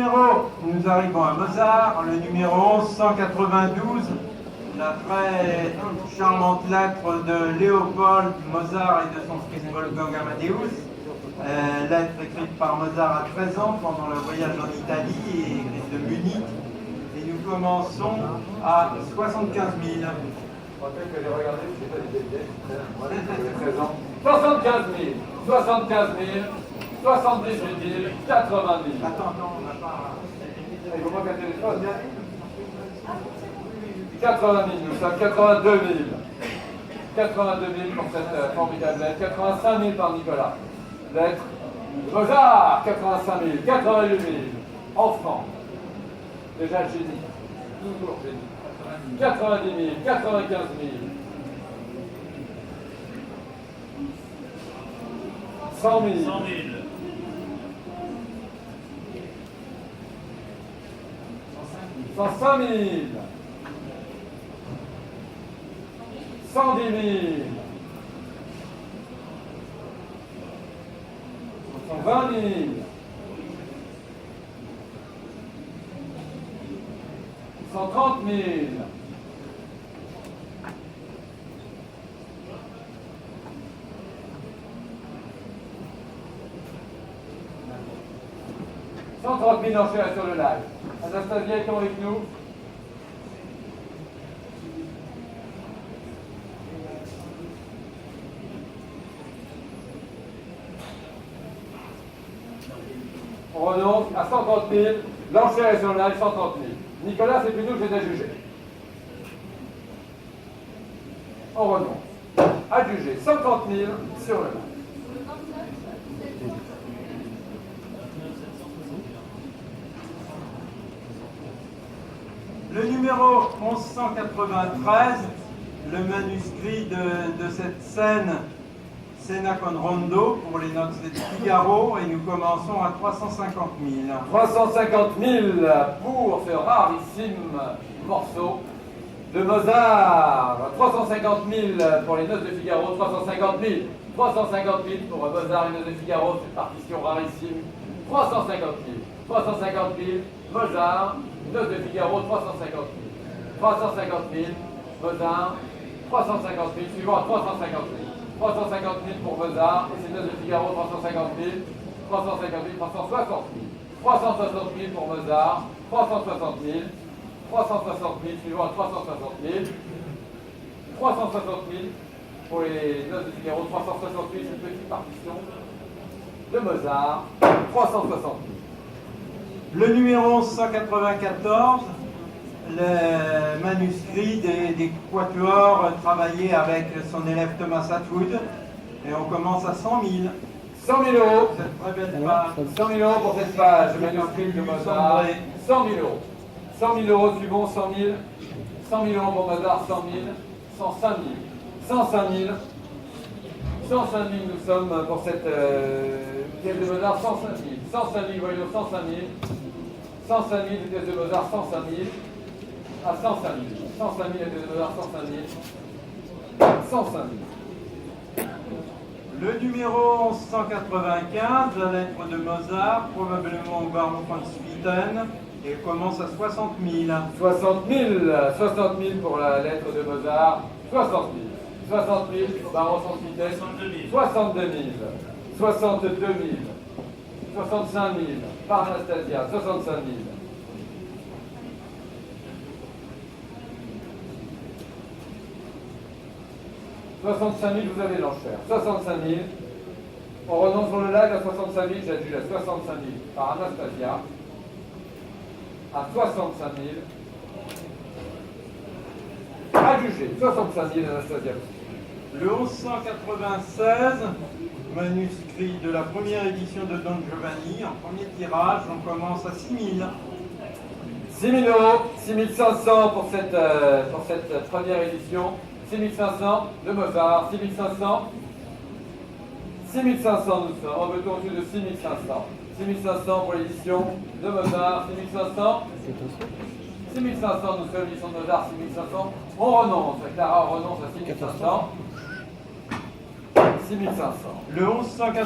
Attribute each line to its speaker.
Speaker 1: numéro, nous arrivons à Mozart, le numéro 1192, la très charmante lettre de Léopold Mozart et de son fils Wolfgang Amadeus. Lettre écrite par Mozart à 13 ans pendant le voyage en Italie et écrite de Munich. Et nous commençons à 75 000.
Speaker 2: Je rappelle que j'ai regardé, je n'ai pas dit 13 ans. 75 000, 75 000, 78 000, 80 000.
Speaker 1: Attends, on n'a pas...
Speaker 2: Il faut pas qu'un téléphone. 80 000, nous sommes 82 000. 82 000 pour cette formidable lettre. 85 000 par Nicolas. Lettre Mozart, 85 000, 88 000. Enfant. Déjà le génie. Toujours génie. 90 000, 95 000. 100 000.
Speaker 3: 100 000.
Speaker 2: 105 000. 110 000. 120 000. 130 000. 130 000 enchères sur le live. Anastasia est avec nous. On renonce à 130 000. L'enchère est sur le live, 130 000. Nicolas, c'est plutôt que j'ai jugé. On renonce à juger 130 000 sur le live.
Speaker 1: Le numéro 1193, le manuscrit de cette scène, Scena con Rondo, pour les notes de Figaro, et nous commençons à 350 000.
Speaker 2: 350 000 pour ce rarissime morceau de Mozart. 350 000 pour les notes de Figaro, 350 000. 350 000 pour Mozart et notes de Figaro, cette partition rarissime. 350 000. 350 000, Mozart, notes de Figaro, 350 000. 350 000, Mozart, 350 000, suivant à 350 000. 350 000 pour Mozart et ses notes de Figaro, 350 000. 350 000, 360 000. 360 000 pour Mozart, 360 000. 360 000, suivant à 360 000. 360 000 pour les notes de Figaro, 360 000, une petite partition de Mozart, 360 000.
Speaker 1: Le numéro 194, le manuscrit des quatuors travaillés avec son élève Thomas Atwood. Et on commence à 100 000.
Speaker 2: 100 000 euros.
Speaker 1: Cette très belle page.
Speaker 2: 100 000 euros pour cette page manuscrite de Mozart. 100 000 euros. 100 000 euros suivant 100 000. 100 000 euros pour Mozart, 100 000. 105 000. 105 000. 105 000 nous sommes pour cette pièce de Mozart, 105 000. 105 000, voyons, 105 000. 105 000 de pièce de Mozart, 105 000. À 105 000. 105 000 de pièce de Mozart, 105 000. 105 000.
Speaker 1: Le numéro 195, la lettre de Mozart, probablement au baron von Swieten, et commence à 60 000.
Speaker 2: 60 000. 60 000 pour la lettre de Mozart. 60 000. 60 000 pour baron von Swieten. 62 000. 62 000. 65 000 par Anastasia. 65 000. 65 000, vous avez l'enchère. 65 000. On renonce sur le live à 65 000, j'adjuge à 65 000 par Anastasia. À 65 000. Adjugé, 65 000 Anastasia.
Speaker 1: Le 1196, manuscrit de la première édition de Don Giovanni, en premier tirage, on commence à 6 000.
Speaker 2: 6 000 euros, 6 500 pour cette première édition. 6 500 de Mozart, 6 500. 6 500 nous sommes, on veut au-dessus de 6 500. 6 500 pour l'édition de Mozart, 6 500. 6 500 nous sommes, l'édition de Mozart, 6 500. On renonce, Clara renonce à 6 500. 6 500.
Speaker 1: Le 1180.